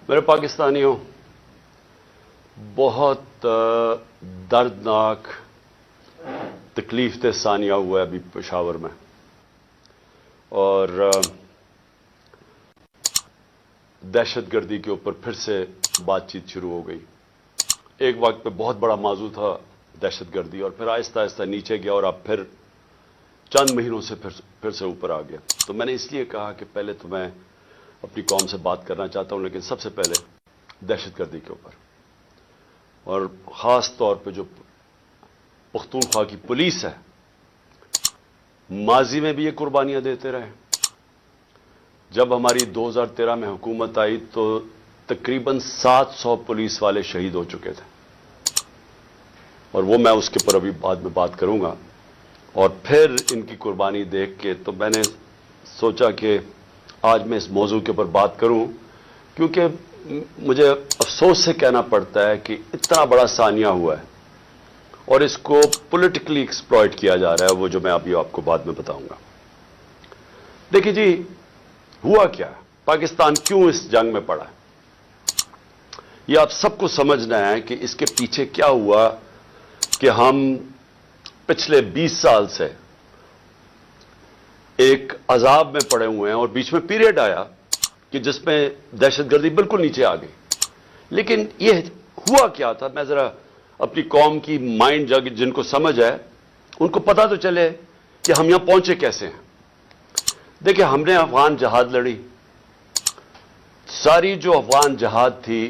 میرے پاکستانیوں، بہت دردناک تکلیف دہ ثانیہ ہوا ہے ابھی پشاور میں، اور دہشت گردی کے اوپر پھر سے بات چیت شروع ہو گئی۔ ایک وقت پہ بہت بڑا موضوع تھا دہشت گردی، اور پھر آہستہ آہستہ نیچے گیا، اور اب پھر چند مہینوں سے پھر سے اوپر آ گیا۔ تو میں نے اس لیے کہا کہ پہلے تو میں اپنی قوم سے بات کرنا چاہتا ہوں، لیکن سب سے پہلے دہشت گردی کے اوپر، اور خاص طور پہ جو پختونخوا کی پولیس ہے، ماضی میں بھی یہ قربانیاں دیتے رہے۔ جب ہماری 2013 میں حکومت آئی تو تقریباً 700 پولیس والے شہید ہو چکے تھے، اور وہ میں اس کے اوپر ابھی بعد میں بات کروں گا۔ اور پھر ان کی قربانی دیکھ کے تو میں نے سوچا کہ آج میں اس موضوع کے اوپر بات کروں، کیونکہ مجھے افسوس سے کہنا پڑتا ہے کہ اتنا بڑا ثانیہ ہوا ہے اور اس کو پولیٹیکلی ایکسپلائٹ کیا جا رہا ہے، وہ جو میں ابھی آپ کو بعد میں بتاؤں گا۔ دیکھیے جی، ہوا کیا ہے، پاکستان کیوں اس جنگ میں پڑا ہے، یہ آپ سب کو سمجھنا ہے کہ اس کے پیچھے کیا ہوا کہ ہم پچھلے 20 سال سے ایک عذاب میں پڑے ہوئے ہیں، اور بیچ میں پیریڈ آیا کہ جس میں دہشت گردی بالکل نیچے آ گئی۔ لیکن یہ ہوا کیا تھا، میں ذرا اپنی قوم کی مائنڈ جن کو سمجھ ہے ان کو پتا تو چلے کہ ہم یہاں پہنچے کیسے ہیں۔ دیکھیں، ہم نے افغان جہاد لڑی، ساری جو افغان جہاد تھی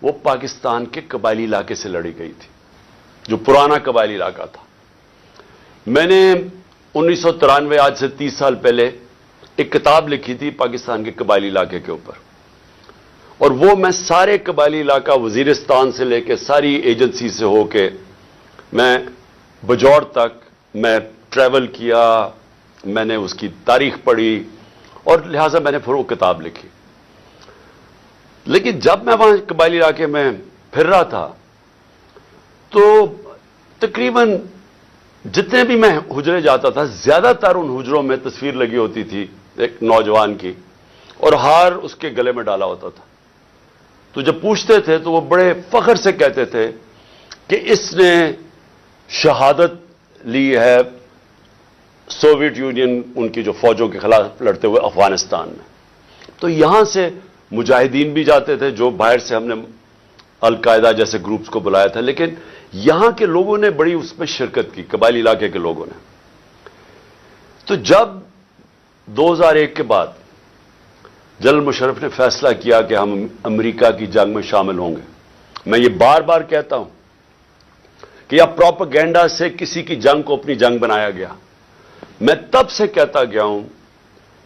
وہ پاکستان کے قبائلی علاقے سے لڑی گئی تھی، جو پرانا قبائلی علاقہ تھا۔ میں نے 1993 آج سے 30 سال پہلے ایک کتاب لکھی تھی پاکستان کے قبائلی علاقے کے اوپر، اور وہ میں سارے قبائلی علاقہ وزیرستان سے لے کے ساری ایجنسی سے ہو کے میں بجوڑ تک میں ٹریول کیا، میں نے اس کی تاریخ پڑھی، اور لہٰذا میں نے پھر وہ کتاب لکھی۔ لیکن جب میں وہاں قبائلی علاقے میں پھر رہا تھا تو تقریباً جتنے بھی میں حجرے جاتا تھا، زیادہ تر ان حجروں میں تصویر لگی ہوتی تھی ایک نوجوان کی، اور ہار اس کے گلے میں ڈالا ہوتا تھا۔ تو جب پوچھتے تھے تو وہ بڑے فخر سے کہتے تھے کہ اس نے شہادت لی ہے سوویت یونین ان کی جو فوجوں کے خلاف لڑتے ہوئے افغانستان میں۔ تو یہاں سے مجاہدین بھی جاتے تھے، جو باہر سے ہم نے القاعدہ جیسے گروپس کو بلایا تھا، لیکن یہاں کے لوگوں نے بڑی اس میں شرکت کی، قبائلی علاقے کے لوگوں نے۔ تو جب 2001 کے بعد جنرل مشرف نے فیصلہ کیا کہ ہم امریکہ کی جنگ میں شامل ہوں گے، میں یہ بار بار کہتا ہوں کہ اب پروپیگنڈا سے کسی کی جنگ کو اپنی جنگ بنایا گیا۔ میں تب سے کہتا گیا ہوں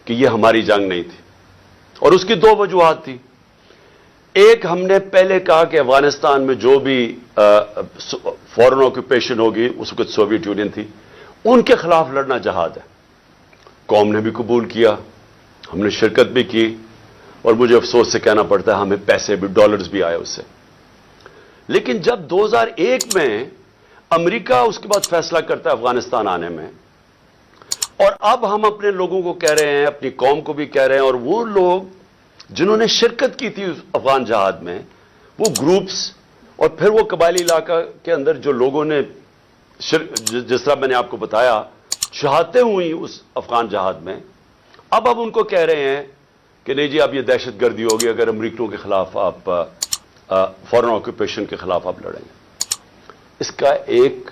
کہ یہ ہماری جنگ نہیں تھی، اور اس کی دو وجوہات تھی۔ ایک، ہم نے پہلے کہا کہ افغانستان میں جو بھی فورن آکوپیشن ہوگی، اس وقت سوویت یونین تھی، ان کے خلاف لڑنا جہاد ہے۔ قوم نے بھی قبول کیا، ہم نے شرکت بھی کی، اور مجھے افسوس سے کہنا پڑتا ہے ہمیں پیسے بھی، ڈالرز بھی آئے اس سے۔ لیکن جب 2001 میں امریکہ اس کے بعد فیصلہ کرتا ہے افغانستان آنے میں، اور اب ہم اپنے لوگوں کو کہہ رہے ہیں، اپنی قوم کو بھی کہہ رہے ہیں، اور وہ لوگ جنہوں نے شرکت کی تھی افغان جہاد میں، وہ گروپس اور پھر وہ قبائلی علاقہ کے اندر جو لوگوں نے جس طرح میں نے آپ کو بتایا شہادتیں ہوئی اس افغان جہاد میں، اب ان کو کہہ رہے ہیں کہ نہیں جی اب یہ دہشت گردی ہوگی اگر امریکیوں کے خلاف آپ فورن آکوپیشن کے خلاف آپ لڑیں گے۔ اس کا ایک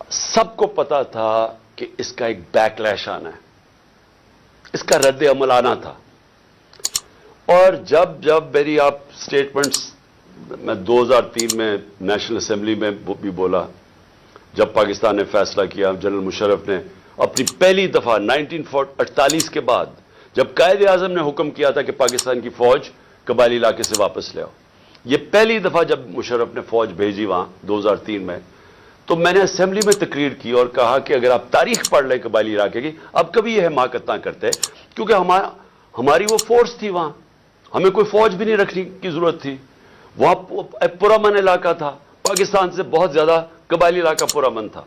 سب کو پتا تھا کہ اس کا ایک بیک لیش آنا ہے، اس کا رد عمل آنا تھا۔ اور جب میری آپ سٹیٹمنٹس میں 2003 میں نیشنل اسمبلی میں بھی بولا، جب پاکستان نے فیصلہ کیا، جنرل مشرف نے اپنی پہلی دفعہ 1948 کے بعد جب قائد اعظم نے حکم کیا تھا کہ پاکستان کی فوج قبائلی علاقے سے واپس لے آؤ، یہ پہلی دفعہ جب مشرف نے فوج بھیجی وہاں 2003 میں، تو میں نے اسمبلی میں تقریر کی اور کہا کہ اگر آپ تاریخ پڑھ لیں قبائلی علاقے کی، اب کبھی یہ حماقت نہ کرتے، کیونکہ ہماری وہ فورس تھی وہاں، ہمیں کوئی فوج بھی نہیں رکھنے کی ضرورت تھی، وہاں پرامن علاقہ تھا، پاکستان سے بہت زیادہ قبائلی علاقہ پرامن تھا۔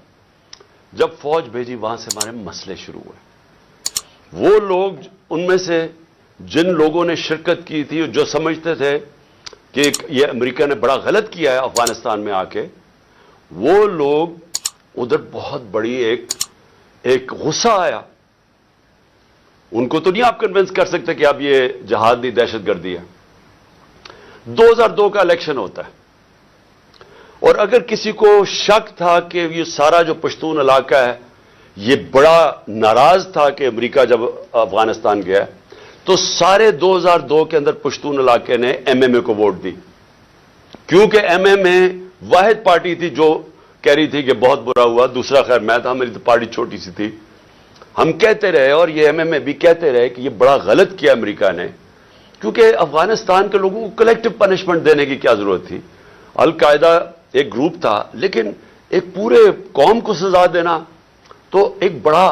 جب فوج بھیجی وہاں سے ہمارے مسئلے شروع ہوئے۔ وہ لوگ ان میں سے جن لوگوں نے شرکت کی تھی جو سمجھتے تھے کہ یہ امریکہ نے بڑا غلط کیا ہے افغانستان میں آ کے، وہ لوگ ادھر بہت بڑی ایک غصہ آیا. ان کو تو نہیں آپ کنونس کر سکتے کہ اب یہ جہاد نہیں دہشت گردی ہے. 2002 کا الیکشن ہوتا ہے، اور اگر کسی کو شک تھا کہ یہ سارا جو پشتون علاقہ ہے یہ بڑا ناراض تھا کہ امریکہ جب افغانستان گیا، تو سارے 2002 کے اندر پشتون علاقے نے ایم ایم اے کو ووٹ دی، کیونکہ ایم ایم اے واحد پارٹی تھی جو کہہ رہی تھی کہ بہت برا ہوا. دوسرا خیر میں تھا، میری تو پارٹی چھوٹی سی تھی. ہم کہتے رہے اور یہ ایم ایم اے بھی کہتے رہے کہ یہ بڑا غلط کیا امریکہ نے، کیونکہ افغانستان کے لوگوں کو کلیکٹو پنشمنٹ دینے کی کیا ضرورت تھی. القاعدہ ایک گروپ تھا، لیکن ایک پورے قوم کو سزا دینا تو ایک بڑا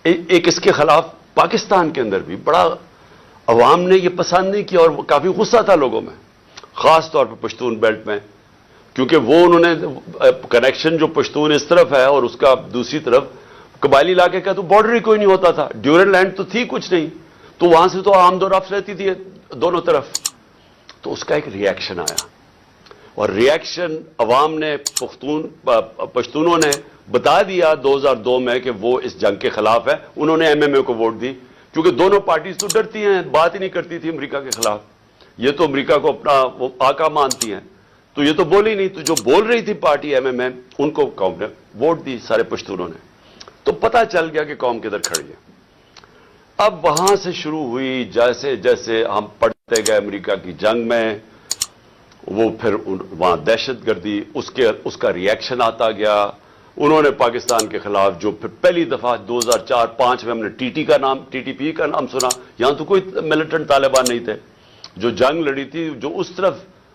ایک اس کے خلاف پاکستان کے اندر بھی بڑا عوام نے یہ پسند نہیں کیا، اور کافی غصہ تھا لوگوں میں، خاص طور پہ پشتون بیلٹ میں، کیونکہ وہ انہوں نے کنیکشن جو پشتون اس طرف ہے اور اس کا دوسری طرف قبائلی علاقے کا تو بارڈر ہی کوئی نہیں ہوتا تھا. ڈیورن لینڈ تو تھی کچھ نہیں، تو وہاں سے تو آمد و رفت رہتی تھی دونوں طرف. تو اس کا ایک ری ایکشن آیا، اور ری ایکشن عوام نے پشتونوں نے بتا دیا 2002 میں کہ وہ اس جنگ کے خلاف ہے. انہوں نے ایم ایم اے کو ووٹ دی، کیونکہ دونوں پارٹیز تو ڈرتی ہیں، بات ہی نہیں کرتی تھی امریکہ کے خلاف. یہ تو امریکہ کو اپنا وہ آقا مانتی ہیں، تو یہ تو بولی نہیں. تو جو بول رہی تھی پارٹی ایم ایم اے، ان کو قوم نے ووٹ دی، سارے پشتونوں نے. تو پتہ چل گیا کہ قوم کدھر کھڑی ہے. اب وہاں سے شروع ہوئی، جیسے جیسے ہم پڑھتے گئے امریکہ کی جنگ میں، وہ پھر وہاں دہشت گردی، اس کا ری ایکشن آتا گیا. انہوں نے پاکستان کے خلاف جو پھر پہلی دفعہ 2004-05 میں ہم نے ٹی ٹی پی کا نام سنا. یہاں تو کوئی ملیٹنٹ طالبان نہیں تھے. جو جنگ لڑی تھی جو اس طرف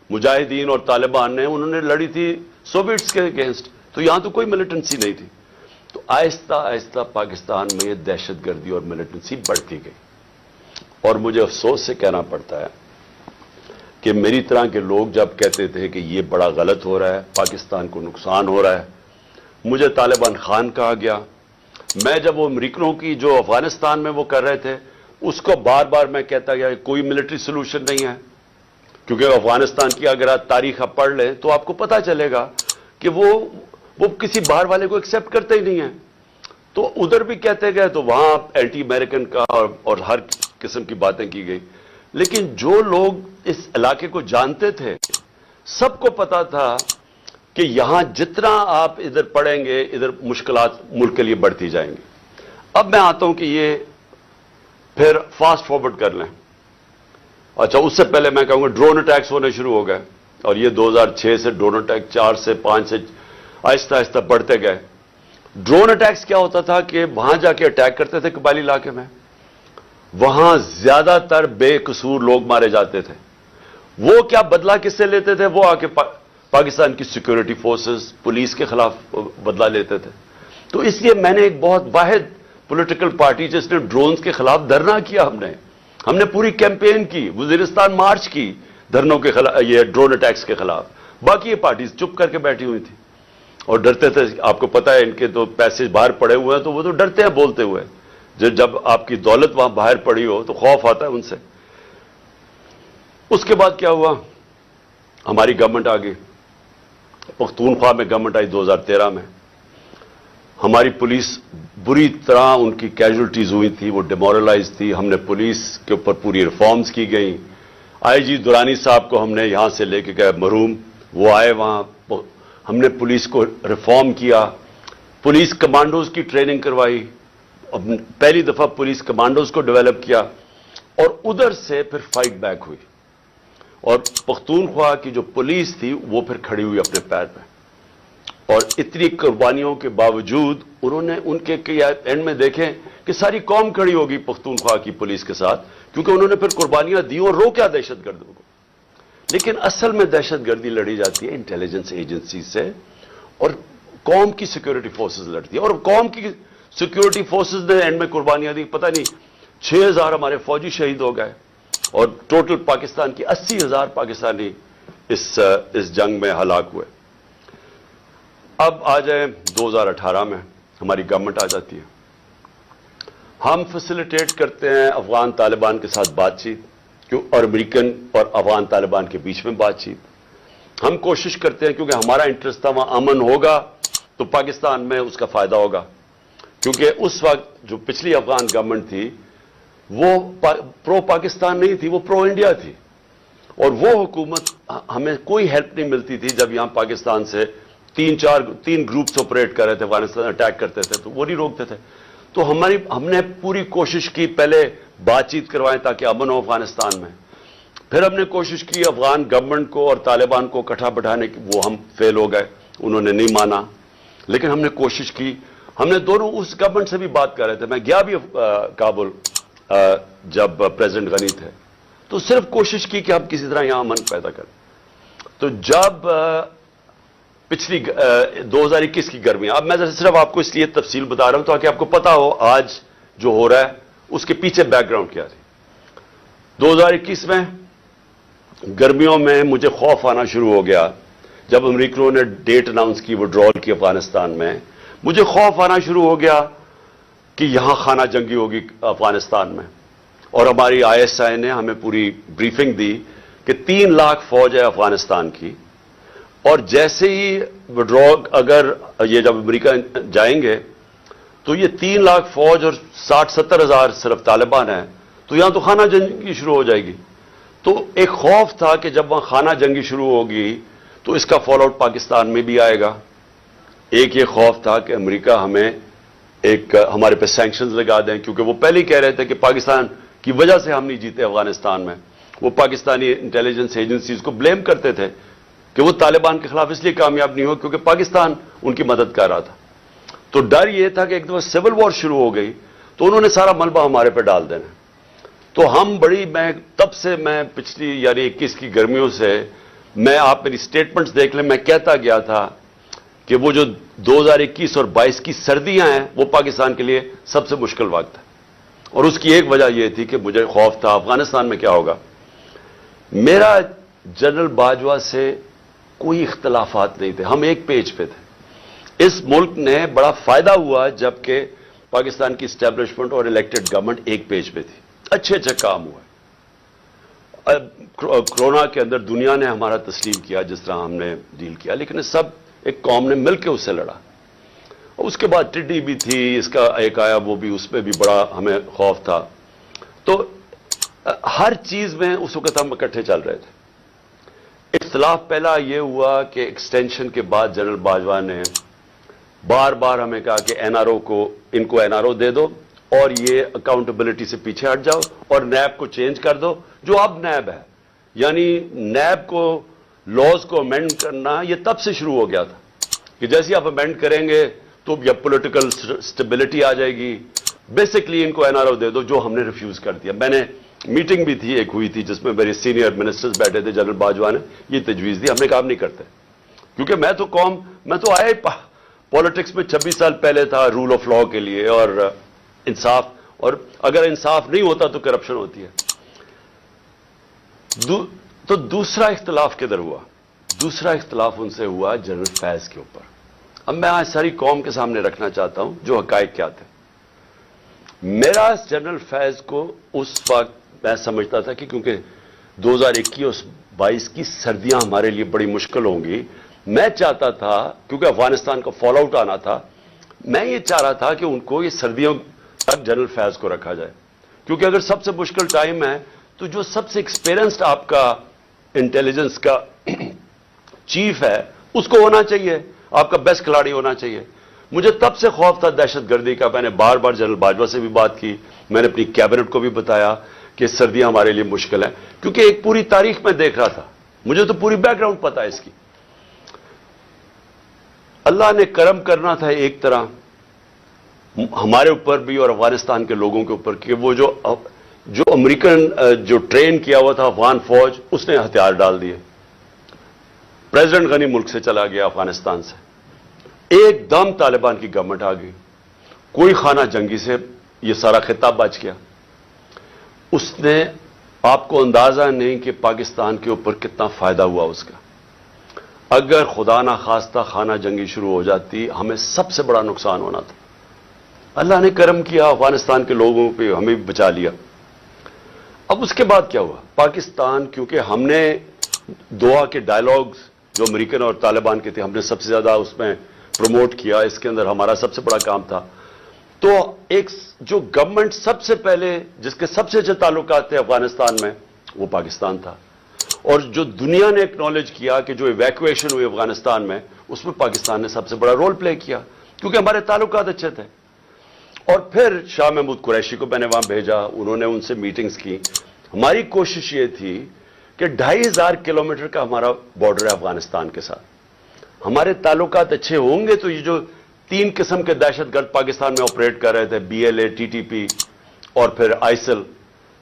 مجاہدین اور طالبان نے، انہوں نے لڑی تھی سوویٹس کے اگینسٹ، تو یہاں تو کوئی ملیٹنسی نہیں تھی. تو آہستہ آہستہ پاکستان میں یہ دہشت گردی اور ملیٹنسی بڑھتی گئی. اور مجھے افسوس سے کہنا پڑتا ہے کہ میری طرح کے لوگ جب کہتے تھے کہ یہ بڑا غلط ہو رہا ہے، پاکستان کو نقصان ہو رہا ہے، مجھے طالبان خان کہا گیا. میں جب وہ امریکنوں کی جو افغانستان میں وہ کر رہے تھے، اس کو بار بار میں کہتا گیا کہ کوئی ملٹری سولوشن نہیں ہے، کیونکہ افغانستان کی اگر آپ تاریخ آپ پڑھ لیں تو آپ کو پتہ چلے گا کہ وہ کسی باہر والے کو ایکسیپٹ کرتے ہی نہیں ہیں. تو ادھر بھی کہتے گئے، تو وہاں اینٹی امریکن کا اور ہر قسم کی باتیں کی گئی. لیکن جو لوگ اس علاقے کو جانتے تھے، سب کو پتا تھا کہ یہاں جتنا آپ ادھر پڑھیں گے، ادھر مشکلات ملک کے لیے بڑھتی جائیں گی. اب میں آتا ہوں کہ یہ پھر فاسٹ فارورڈ کر لیں. اچھا، اس سے پہلے میں کہوں گا ڈرون اٹیکس ہونے شروع ہو گئے، اور یہ 2006 سے ڈرون اٹیک 4 سے 5 سے آہستہ آہستہ بڑھتے گئے. ڈرون اٹیکس کیا ہوتا تھا کہ وہاں جا کے اٹیک کرتے تھے قبائلی علاقے میں، وہاں زیادہ تر بے قصور لوگ مارے جاتے تھے. وہ کیا بدلہ کس سے لیتے تھے؟ وہ آ کے پاکستان کی سیکورٹی فورسز، پولیس کے خلاف بدلہ لیتے تھے. تو اس لیے میں نے ایک بہت واحد پولیٹیکل پارٹی جس نے ڈرونز کے خلاف دھرنا کیا، ہم نے پوری کیمپین کی، وزیرستان مارچ کی دھرنوں کے خلاف، یہ ڈرون اٹیکس کے خلاف. باقی یہ پارٹیز چپ کر کے بیٹھی ہوئی تھی اور ڈرتے تھے. آپ کو پتا ہے ان کے تو پیسے باہر پڑے ہوئے ہیں، تو وہ تو ڈرتے ہیں بولتے ہوئے. جب آپ کی دولت وہاں باہر پڑی ہو تو خوف آتا ہے ان سے. اس کے بعد کیا ہوا؟ ہماری گورنمنٹ آ گئی، پختونخوا میں گورنمنٹ آئی 2013 میں. ہماری پولیس بری طرح ان کی کیجولٹیز ہوئی تھی، وہ ڈیمورلائز تھی. ہم نے پولیس کے اوپر پوری ریفارمز کی گئیں. آئی جی درانی صاحب کو ہم نے یہاں سے لے کے گئے مرحوم، وہ آئے وہاں، ہم نے پولیس کو ریفارم کیا، پولیس کمانڈوز کی ٹریننگ کروائی، پہلی دفعہ پولیس کمانڈوز کو ڈیولپ کیا. اور ادھر سے پھر فائٹ بیک ہوئی، اور پختونخوا کی جو پولیس تھی وہ پھر کھڑی ہوئی اپنے پیر پہ. اور اتنی قربانیوں کے باوجود انہوں نے ان کے اینڈ میں دیکھیں کہ ساری قوم کھڑی ہوگی پختونخوا کی پولیس کے ساتھ، کیونکہ انہوں نے پھر قربانیاں دی اور روکا دہشت گردوں کو. لیکن اصل میں دہشت گردی لڑی جاتی ہے انٹیلیجنس ایجنسی سے، اور قوم کی سیکورٹی فورسز لڑتی ہے. اور قوم کی سیکورٹی فورسز نے اینڈ میں قربانیاں دی. پتہ نہیں 6000 ہمارے فوجی شہید ہو گئے، اور ٹوٹل پاکستان کی 80,000 پاکستانی اس جنگ میں ہلاک ہوئے. اب آ جائیں 2018 میں ہماری گورنمنٹ آ جاتی ہے. ہم فیسیلیٹیٹ کرتے ہیں افغان طالبان کے ساتھ بات چیت اور امریکن اور افغان طالبان کے بیچ میں بات چیت. ہم کوشش کرتے ہیں کیونکہ ہمارا انٹرسٹ تھا وہاں امن ہوگا تو پاکستان میں اس کا فائدہ ہوگا. کیونکہ اس وقت جو پچھلی افغان گورنمنٹ تھی وہ پرو پاکستان نہیں تھی, وہ پرو انڈیا تھی, اور وہ حکومت ہمیں کوئی ہیلپ نہیں ملتی تھی. جب یہاں پاکستان سے تین گروپس آپریٹ کر رہے تھے, افغانستان اٹیک کرتے تھے تو وہ نہیں روکتے تھے. تو ہم نے پوری کوشش کی پہلے بات چیت کروائیں تاکہ امن ہو افغانستان میں. پھر ہم نے کوشش کی افغان گورنمنٹ کو اور طالبان کو اکٹھا بٹھانے کی, وہ ہم فیل ہو گئے, انہوں نے نہیں مانا. لیکن ہم نے کوشش کی, ہم نے دونوں اس گورنمنٹ سے بھی بات کر رہے تھے. میں گیا بھی کابل جب پریزیڈنٹ غنی تھے, تو صرف کوشش کی کہ ہم کسی طرح یہاں امن پیدا کریں. تو جب پچھلی 2021 کی گرمی, اب میں صرف آپ کو اس لیے تفصیل بتا رہا ہوں تاکہ آپ کو پتا ہو آج جو ہو رہا ہے اس کے پیچھے بیک گراؤنڈ کیا تھی. 2021 میں گرمیوں میں مجھے خوف آنا شروع ہو گیا جب امریکیوں نے ڈیٹ اناؤنس کی وڈرال کی افغانستان میں. مجھے خوف آنا شروع ہو گیا کہ یہاں خانہ جنگی ہوگی افغانستان میں, اور ہماری ISI نے ہمیں پوری بریفنگ دی کہ 3 لاکھ فوج ہے افغانستان کی, اور جیسے ہی وڈرال اگر یہ جب امریکہ جائیں گے تو یہ 3 لاکھ فوج اور 60-70 ہزار صرف طالبان ہیں, تو یہاں تو خانہ جنگی شروع ہو جائے گی. تو ایک خوف تھا کہ جب وہاں خانہ جنگی شروع ہوگی تو اس کا فال آؤٹ پاکستان میں بھی آئے گا. ایک یہ خوف تھا کہ امریکہ ہمیں ہمارے پہ سینکشنز لگا دیں, کیونکہ وہ پہلے ہی کہہ رہے تھے کہ پاکستان کی وجہ سے ہم نہیں جیتے افغانستان میں. وہ پاکستانی انٹیلیجنس ایجنسیز کو بلیم کرتے تھے کہ وہ طالبان کے خلاف اس لیے کامیاب نہیں ہو کیونکہ پاکستان ان کی مدد کر رہا تھا. تو ڈر یہ تھا کہ ایک دفعہ سول وار شروع ہو گئی تو انہوں نے سارا ملبہ ہمارے پہ ڈال دینا. تو ہم تب سے میں پچھلی یعنی 21 کی گرمیوں سے آپ میری سٹیٹمنٹس دیکھ لیں, میں کہتا گیا تھا کہ وہ جو 2021 اور 22 کی سردیاں ہیں وہ پاکستان کے لیے سب سے مشکل وقت ہے. اور اس کی ایک وجہ یہ تھی کہ مجھے خوف تھا افغانستان میں کیا ہوگا. میرا جنرل باجوہ سے کوئی اختلافات نہیں تھے, ہم ایک پیج پہ تھے. اس ملک نے بڑا فائدہ ہوا جبکہ پاکستان کی اسٹیبلشمنٹ اور الیکٹڈ گورنمنٹ ایک پیج پہ تھی. اچھے کام ہوا. کورونا کے اندر دنیا نے ہمارا تسلیم کیا جس طرح ہم نے ڈیل کیا, لیکن سب ایک قوم نے مل کے اس سے لڑا. اس کے بعد ٹڈی بھی تھی, اس کا ایک آیا وہ بھی, اس پہ بھی بڑا ہمیں خوف تھا. تو ہر چیز میں اس وقت ہم اکٹھے چل رہے تھے. اختلاف پہلا یہ ہوا کہ ایکسٹینشن کے بعد جنرل باجوہ نے بار بار ہمیں کہا کہ NRO ان کو NRO دے دو اور یہ اکاؤنٹیبلٹی سے پیچھے ہٹ جاؤ اور نیب کو چینج کر دو جو اب نیب ہے. یعنی نیب کو لاز کو امینڈ کرنا یہ تب سے شروع ہو گیا تھا کہ جیسے آپ امینڈ کریں گے تو یا پولیٹیکل سٹیبلٹی آ جائے گی. بیسکلی ان کو NRO دے دو, جو ہم نے ریفیوز کر دیا. میں نے میٹنگ بھی تھی ایک ہوئی تھی جس میں میرے سینئر منسٹرز بیٹھے تھے, جنرل باجوہ نے یہ تجویز دی. ہم نے کام نہیں کرتے کیونکہ میں تو آیا پالیٹکس میں 26 سال پہلے تھا رول آف لا کے لیے اور انصاف, اور اگر انصاف نہیں ہوتا تو کرپشن ہوتی ہے. تو دوسرا اختلاف کدھر ہوا؟ دوسرا اختلاف ان سے ہوا جنرل فیض کے اوپر. اب میں آج ساری قوم کے سامنے رکھنا چاہتا ہوں جو حقائق کیا تھے. میرا جنرل فیض کو اس وقت میں سمجھتا تھا کہ کیونکہ 2021-22 کی سردیاں ہمارے لیے بڑی مشکل ہوں گی, میں چاہتا تھا کیونکہ افغانستان کا فال آؤٹ آنا تھا, میں یہ چاہ رہا تھا کہ ان کو یہ سردیوں تک جنرل فیض کو رکھا جائے. کیونکہ اگر سب سے مشکل ٹائم ہے تو جو سب سے ایکسپیرینسڈ آپ کا انٹیلیجنس کا چیف ہے اس کو ہونا چاہیے, آپ کا بیسٹ کھلاڑی ہونا چاہیے. مجھے تب سے خوف تھا دہشت گردی کا. میں نے بار بار جنرل باجوہ سے بھی بات کی, میں نے اپنی کیبنٹ کو بھی بتایا کہ سردیاں ہمارے لیے مشکل ہیں, کیونکہ ایک پوری تاریخ میں دیکھ رہا تھا, مجھے تو پوری بیک گراؤنڈ پتا ہے اس کی. اللہ نے کرم کرنا تھا ایک طرح ہمارے اوپر بھی اور افغانستان کے لوگوں کے اوپر کہ وہ جو امریکن جو ٹرین کیا ہوا تھا افغان فوج, اس نے ہتھیار ڈال دیے. پریزیڈنٹ غنی ملک سے چلا گیا افغانستان سے, ایک دم طالبان کی گورنمنٹ آ گئی, کوئی خانہ جنگی سے یہ سارا خطاب بچ گیا. اس نے آپ کو اندازہ نہیں کہ پاکستان کے اوپر کتنا فائدہ ہوا اس کا. اگر خدا نہ خواستہ خانہ جنگی شروع ہو جاتی ہمیں سب سے بڑا نقصان ہونا تھا. اللہ نے کرم کیا, افغانستان کے لوگوں پہ ہمیں بھی بچا لیا. اب اس کے بعد کیا ہوا؟ پاکستان, کیونکہ ہم نے دوحہ کے ڈائلاگز جو امریکن اور طالبان کے تھے, ہم نے سب سے زیادہ اس میں پروموٹ کیا, اس کے اندر ہمارا سب سے بڑا کام تھا. تو ایک جو گورنمنٹ سب سے پہلے جس کے سب سے اچھے تعلقات تھے افغانستان میں, وہ پاکستان تھا. اور جو دنیا نے ایکنالج کیا کہ جو ایویکویشن ہوئی افغانستان میں, اس میں پاکستان نے سب سے بڑا رول پلے کیا, کیونکہ ہمارے تعلقات اچھے تھے. اور پھر شاہ محمود قریشی کو میں نے وہاں بھیجا, انہوں نے ان سے میٹنگز کی. ہماری کوشش یہ تھی کہ 2500 کلومیٹر کا ہمارا بارڈر ہے افغانستان کے ساتھ. ہمارے تعلقات اچھے ہوں گے تو یہ جو 3 قسم کے دہشت گرد پاکستان میں آپریٹ کر رہے تھے, BLA, TTP اور پھر ISIL,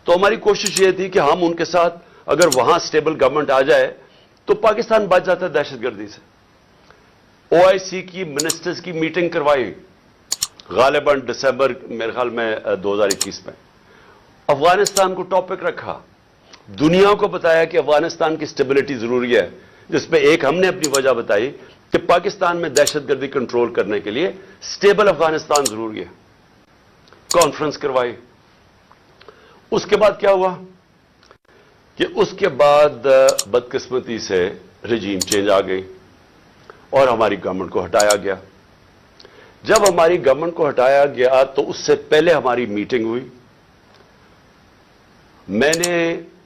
تو ہماری کوشش یہ تھی کہ ہم ان کے ساتھ اگر وہاں سٹیبل گورنمنٹ آ جائے تو پاکستان بچ جاتا ہے دہشت گردی سے. OIC کی منسٹرز کی میٹنگ کروائی غالباً دسمبر میرے خیال میں 2021 میں. افغانستان کو ٹاپک رکھا, دنیا کو بتایا کہ افغانستان کی سٹیبلٹی ضروری ہے, جس پہ ایک ہم نے اپنی وجہ بتائی کہ پاکستان میں دہشت گردی کنٹرول کرنے کے لیے سٹیبل افغانستان ضروری ہے. کانفرنس کروائی. اس کے بعد کیا ہوا کہ اس کے بعد بدقسمتی سے رجیم چینج آ گئی اور ہماری گورنمنٹ کو ہٹایا گیا. جب ہماری گورنمنٹ کو ہٹایا گیا تو اس سے پہلے ہماری میٹنگ ہوئی. میں نے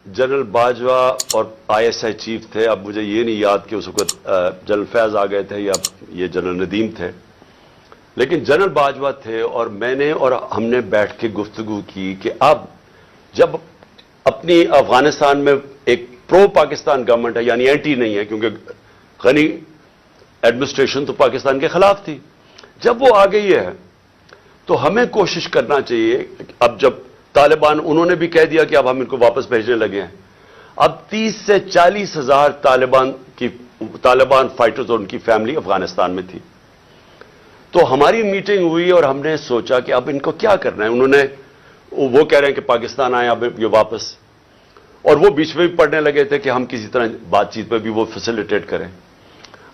جنرل باجوہ اور ISI چیف تھے, اب مجھے یہ نہیں یاد کہ اس وقت جنرل فیض آ گئے تھے یا یہ جنرل ندیم تھے, لیکن جنرل باجوہ تھے. اور میں نے اور ہم نے بیٹھ کے گفتگو کی کہ اب جب اپنی افغانستان میں ایک پرو پاکستان گورنمنٹ ہے, یعنی اینٹی نہیں ہے, کیونکہ غنی ایڈمنسٹریشن تو پاکستان کے خلاف تھی, جب وہ آ گئی ہے تو ہمیں کوشش کرنا چاہیے. اب جب طالبان, انہوں نے بھی کہہ دیا کہ اب ہم ان کو واپس بھیجنے لگے ہیں. اب 30 سے 40 ہزار طالبان فائٹرز اور ان کی فیملی افغانستان میں تھی. تو ہماری میٹنگ ہوئی اور ہم نے سوچا کہ اب ان کو کیا کرنا ہے. انہوں نے, وہ کہہ رہے ہیں کہ پاکستان آئے اب یہ واپس, اور وہ بیچ میں بھی پڑھنے لگے تھے کہ ہم کسی طرح بات چیت میں بھی وہ فیسیلیٹیٹ کریں.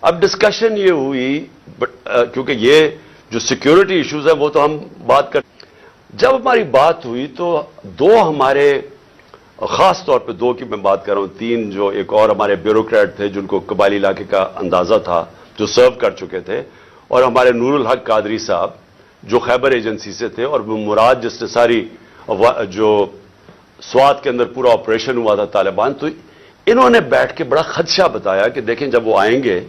اب ڈسکشن یہ ہوئی, کیونکہ یہ جو سیکیورٹی ایشوز ہیں وہ تو ہم بات کر, جب ہماری بات ہوئی تو 2 ہمارے, خاص طور پہ 2 کی میں بات کر رہا ہوں, 3 جو ایک اور ہمارے بیوروکریٹ تھے جن کو قبائلی علاقے کا اندازہ تھا, جو سرو کر چکے تھے, اور ہمارے نور الحق قادری صاحب جو خیبر ایجنسی سے تھے, اور مراد جس نے ساری جو سوات کے اندر پورا آپریشن ہوا تھا طالبان. تو انہوں نے بیٹھ کے بڑا خدشہ بتایا کہ دیکھیں جب وہ آئیں گے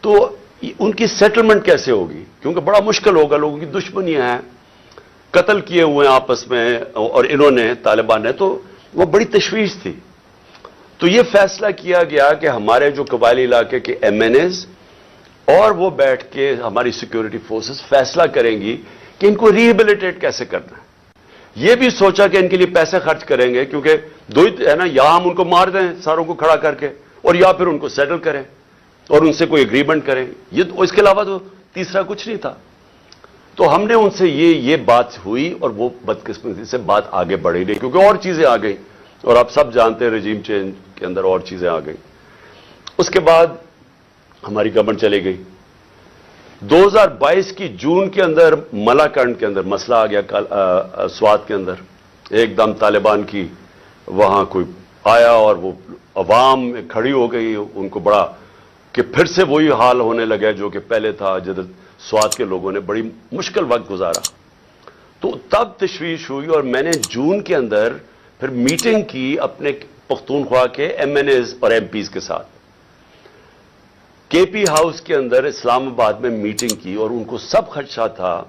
تو ان کی سیٹلمنٹ کیسے ہوگی, کیونکہ بڑا مشکل ہوگا, لوگوں کی دشمنیاں ہیں, قتل کیے ہوئے ہیں آپس میں, اور انہوں نے, طالبان نے, تو وہ بڑی تشویش تھی. تو یہ فیصلہ کیا گیا کہ ہمارے جو قبائلی علاقے کے MNAs اور وہ بیٹھ کے ہماری سیکیورٹی فورسز فیصلہ کریں گی کہ ان کو ریہیبلیٹیٹ کیسے کرنا ہے. یہ بھی سوچا کہ ان کے لیے پیسے خرچ کریں گے, کیونکہ 2 ہی ہے نا, یا ہم ان کو مار دیں ساروں کو کھڑا کر کے, اور یا پھر ان کو سیٹل کریں اور ان سے کوئی اگریمنٹ کریں. یہ اس کے علاوہ تو تیسرا کچھ نہیں تھا. تو ہم نے ان سے یہ بات ہوئی, اور وہ بدقسمتی سے بات آگے بڑھی نہیں, کیونکہ اور چیزیں آ گئیں, اور آپ سب جانتے ہیں رجیم چینج کے اندر اور چیزیں آ گئیں. اس کے بعد ہماری گورنمنٹ چلی گئی. 2022 کی جون کے اندر ملاکنڈ کے اندر مسئلہ آ گیا, سوات کے اندر ایک دم طالبان کی وہاں کوئی آیا, اور وہ عوام کھڑی ہو گئی, ان کو بڑا کہ پھر سے وہی حال ہونے لگا جو کہ پہلے تھا, جدھر سوات کے لوگوں نے بڑی مشکل وقت گزارا. تو تب تشویش ہوئی, اور میں نے جون کے اندر پھر میٹنگ کی اپنے پختونخوا کے MNAs اور MPs کے ساتھ, KP ہاؤس کے اندر اسلام آباد میں میٹنگ کی, اور ان کو سب خدشہ تھا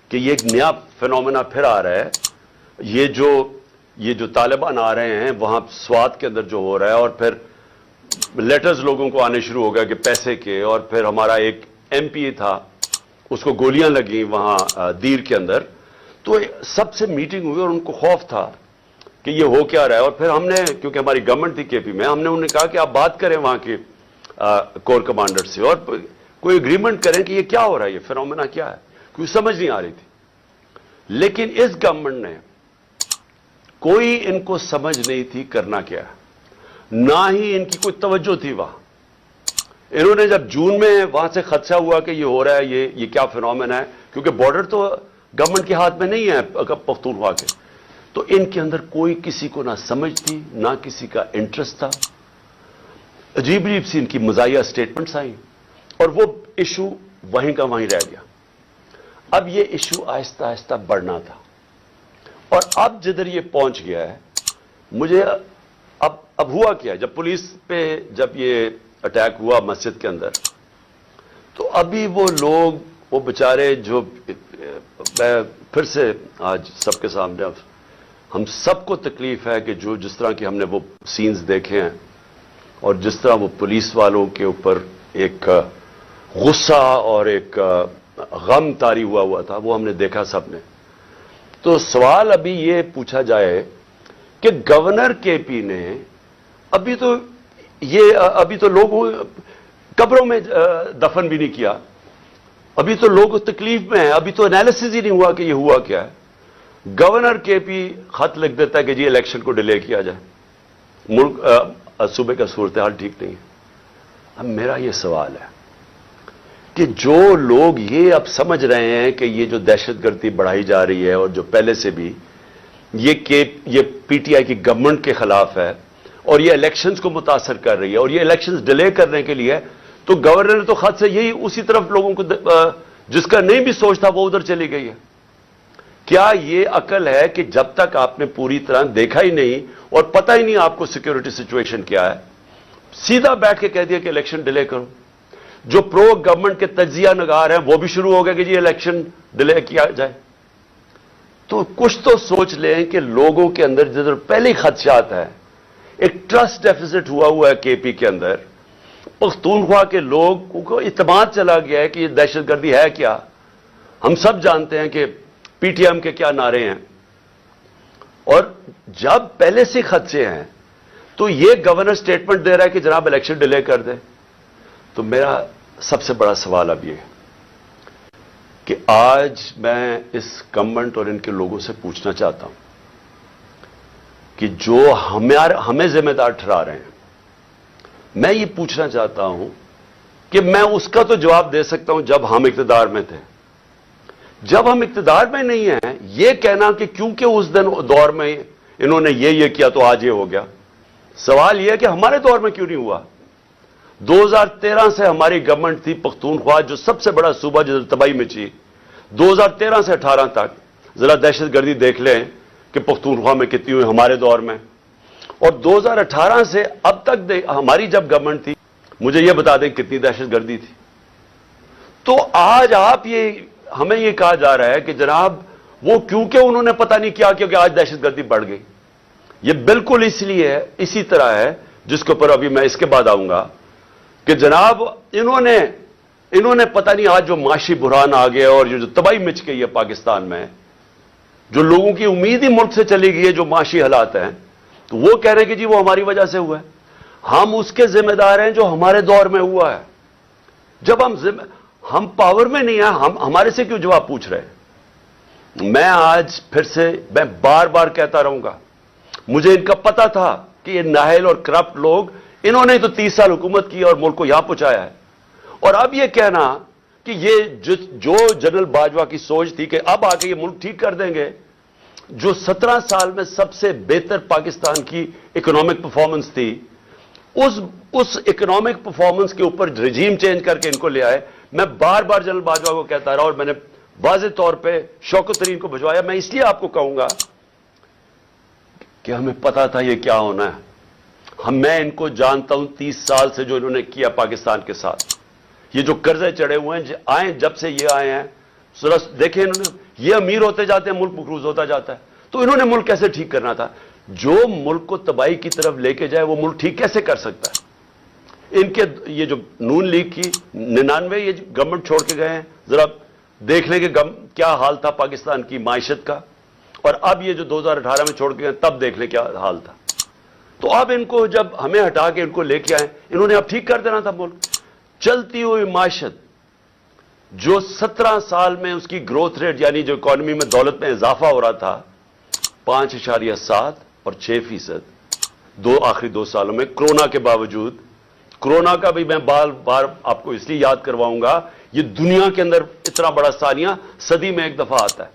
کہ یہ ایک نیا فینومینا پھر آ رہا ہے, یہ جو طالبان آ رہے ہیں وہاں سوات کے اندر جو ہو رہا ہے, اور پھر لیٹرز لوگوں کو آنے شروع ہو گیا کہ پیسے کے. اور پھر ہمارا ایک MP تھا, اس کو گولیاں لگیں وہاں دیر کے اندر. تو سب سے میٹنگ ہوئی اور ان کو خوف تھا کہ یہ ہو کیا رہا ہے. اور پھر ہم نے, کیونکہ ہماری گورنمنٹ تھی KP میں, ہم نے انہیں کہا کہ آپ بات کریں وہاں کے کور کمانڈر سے, اور کوئی اگریمنٹ کریں کہ یہ کیا ہو رہا ہے, یہ فینومینا کیا ہے, کیونکہ سمجھ نہیں آ رہی تھی. لیکن اس گورنمنٹ نے کوئی ان کو سمجھ نہیں تھی کرنا کیا ہے, نہ ہی ان کی کوئی توجہ تھی وہاں. انہوں نے جب جون میں وہاں سے خدشہ ہوا کہ یہ ہو رہا ہے, یہ کیا فینومینا ہے, کیونکہ بارڈر تو گورنمنٹ کے ہاتھ میں نہیں ہے پختونخوا کے. تو ان کے اندر کوئی کسی کو نہ سمجھ تھی نہ کسی کا انٹرسٹ تھا. عجیب عجیب سی ان کی مزاحیہ سٹیٹمنٹس آئیں اور وہ ایشو وہیں کا وہیں رہ گیا. اب یہ ایشو آہستہ آہستہ بڑھنا تھا اور اب جدھر یہ پہنچ گیا ہے مجھے اب ہوا کیا جب پولیس پہ جب یہ اٹیک ہوا مسجد کے اندر تو ابھی وہ لوگ وہ بیچارے جو میں پھر سے آج سب کے سامنے ہم سب کو تکلیف ہے کہ جو جس طرح کی ہم نے وہ سینز دیکھے ہیں اور جس طرح وہ پولیس والوں کے اوپر ایک غصہ اور ایک غم طاری ہوا تھا وہ ہم نے دیکھا سب نے. تو سوال ابھی یہ پوچھا جائے کہ گورنر کے پی نے ابھی تو لوگوں قبروں میں دفن بھی نہیں کیا, ابھی تو لوگ تکلیف میں ہیں, ابھی تو انالیسس ہی نہیں ہوا کہ یہ ہوا کیا ہے. گورنر کے پی خط لکھ دیتا ہے کہ جی الیکشن کو ڈیلے کیا جائے, ملک صوبے کا صورتحال ٹھیک نہیں ہے. اب میرا یہ سوال ہے کہ جو لوگ یہ اب سمجھ رہے ہیں کہ یہ جو دہشت گردی بڑھائی جا رہی ہے اور جو پہلے سے بھی یہ پی ٹی آئی کی گورنمنٹ کے خلاف ہے اور یہ الیکشنز کو متاثر کر رہی ہے اور یہ الیکشنز ڈیلے کرنے کے لیے, تو گورنر نے تو خط سے یہی اسی طرف لوگوں کو جس کا نہیں بھی سوچتا وہ ادھر چلی گئی ہے. کیا یہ عقل ہے کہ جب تک آپ نے پوری طرح دیکھا ہی نہیں اور پتہ ہی نہیں آپ کو سیکیورٹی سچویشن کیا ہے, سیدھا بیٹھ کے کہہ دیا کہ الیکشن ڈیلے کرو. جو پرو گورنمنٹ کے تجزیہ نگار ہیں وہ بھی شروع ہو گئے کہ جی الیکشن ڈیلے کیا جائے. تو کچھ تو سوچ لیں کہ لوگوں کے اندر جدھر پہلے ہی خدشات ہے, ایک ٹرسٹ ڈیفیسٹ ہوا ہے کے پی کے اندر. پختونخوا کے لوگوں کو اعتماد چلا گیا ہے کہ یہ دہشت گردی ہے کیا. ہم سب جانتے ہیں کہ پی ٹی ایم کے کیا نعرے ہیں, اور جب پہلے سے خدشے ہیں تو یہ گورنر سٹیٹمنٹ دے رہا ہے کہ جناب الیکشن ڈیلے کر دے. تو میرا سب سے بڑا سوال اب یہ ہے کہ آج میں اس گورنمنٹ اور ان کے لوگوں سے پوچھنا چاہتا ہوں کہ جو ہمیں ذمہ دار ٹھہرا رہے ہیں, میں یہ پوچھنا چاہتا ہوں کہ میں اس کا تو جواب دے سکتا ہوں جب ہم اقتدار میں تھے. جب ہم اقتدار میں نہیں ہیں یہ کہنا کہ کیونکہ اس دور میں انہوں نے یہ کیا تو آج یہ ہو گیا. سوال یہ ہے کہ ہمارے دور میں کیوں نہیں ہوا. 2013 سے ہماری گورنمنٹ تھی پختونخوا جو سب سے بڑا صوبہ جو تباہی مچی, 2013 سے 18 تک ذرا دہشت گردی دیکھ لیں کہ پختونخوا میں کتنی ہوئی ہمارے دور میں, اور 2018 سے اب تک ہماری جب گورنمنٹ تھی مجھے یہ بتا دیں کتنی دہشت گردی تھی. تو آج ہمیں یہ کہا جا رہا ہے کہ جناب وہ کیونکہ انہوں نے پتہ نہیں کیا کیونکہ آج دہشت گردی بڑھ گئی. یہ بالکل اس لیے ہے, اسی طرح ہے جس کے اوپر ابھی میں اس کے بعد آؤں گا کہ جناب انہوں نے پتہ نہیں آج جو معاشی بحران آ گیا اور جو تباہی مچ گئی ہے پاکستان میں, جو لوگوں کی امید ہی ملک سے چلی گئی ہے, جو معاشی حالات ہیں, تو وہ کہہ رہے ہیں کہ جی وہ ہماری وجہ سے ہوا ہے. ہم اس کے ذمہ دار ہیں جو ہمارے دور میں ہوا ہے. جب ہم پاور میں نہیں ہیں ہمارے سے کیوں جواب پوچھ رہے ہیں. میں آج پھر سے میں بار بار کہتا رہوں گا, مجھے ان کا پتا تھا کہ یہ نااہل اور کرپٹ لوگ, انہوں نے تو 30 سال حکومت کی اور ملک کو یہاں پہنچایا ہے. اور اب یہ کہنا کہ یہ جو جنرل باجوہ کی سوچ تھی کہ اب آ کے یہ ملک ٹھیک کر دیں گے, جو 17 سال میں سب سے بہتر پاکستان کی اکنامک پرفارمنس تھی, اس اکنامک پرفارمنس کے اوپر رجیم چینج کر کے ان کو لے آئے. میں بار بار جنرل باجوہ کو کہتا رہا اور میں نے واضح طور پہ شوکت ترین کو بھجوایا. میں اس لیے آپ کو کہوں گا کہ ہمیں پتا تھا یہ کیا ہونا ہے. میں ان کو جانتا ہوں 30 سال سے جو انہوں نے کیا پاکستان کے ساتھ. یہ جو قرضے چڑھے ہوئے ہیں جب سے یہ آئے ہیں, دیکھیں انہوں نے یہ امیر ہوتے جاتے ہیں, ملک مقروض ہوتا جاتا ہے. تو انہوں نے ملک کیسے ٹھیک کرنا تھا؟ جو ملک کو تباہی کی طرف لے کے جائے وہ ملک ٹھیک کیسے کر سکتا ہے؟ ان کے یہ جو نون لیگ کی 99 یہ گورنمنٹ چھوڑ کے گئے ہیں, ذرا دیکھ لیں کہ کیا حال تھا پاکستان کی معیشت کا, اور اب یہ جو 2018 میں چھوڑ کے گئے تب دیکھ لیں کیا حال تھا. تو اب ان کو جب ہمیں ہٹا کے ان کو لے کے آئے, انہوں نے اب ٹھیک کر دینا تھا ملک. چلتی ہوئی معیشت جو 17 سال میں اس کی گروتھ ریٹ یعنی جو اکانومی میں دولت میں اضافہ ہو رہا تھا 5.7 اور 6%, آخری 2 سالوں میں کرونا کے باوجود. کرونا کا بھی میں بار بار آپ کو اس لیے یاد کرواؤں گا, یہ دنیا کے اندر اتنا بڑا ثانیہ صدی میں ایک دفعہ آتا ہے.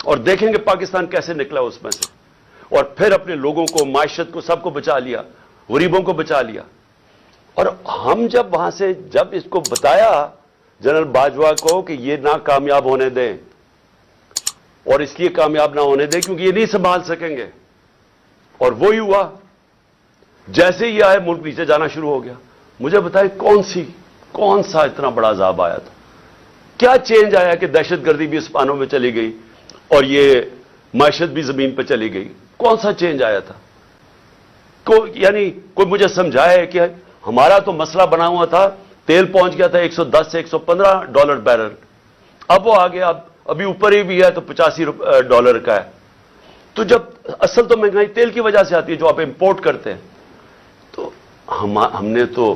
اور دیکھیں گے پاکستان کیسے نکلا اس میں سے، اور پھر اپنے لوگوں کو، معیشت کو، سب کو بچا لیا، غریبوں کو بچا لیا۔ اور ہم جب وہاں سے جب اس کو بتایا جنرل باجوہ کو کہ یہ نہ کامیاب ہونے دیں، اور اس لیے کامیاب نہ ہونے دیں کیونکہ یہ نہیں سنبھال سکیں گے، اور وہی ہوا۔ جیسے ہی آئے ملک نیچے جانا شروع ہو گیا۔ مجھے بتائیں کون سا اتنا بڑا عذاب آیا تھا؟ کیا چینج آیا کہ دہشت گردی بھی اسپانوں میں چلی گئی اور یہ معیشت بھی زمین پہ چلی گئی؟ کون سا چینج آیا تھا؟ یعنی کوئی مجھے سمجھائے کہ ہمارا تو مسئلہ بنا ہوا تھا، تیل پہنچ گیا تھا $110 سے $115 بیرل، اب وہ آ گیا، ابھی اوپر ہی بھی ہے تو $85 کا ہے۔ تو جب اصل تو مہنگائی تیل کی وجہ سے آتی ہے جو آپ امپورٹ کرتے ہیں، تو ہم نے تو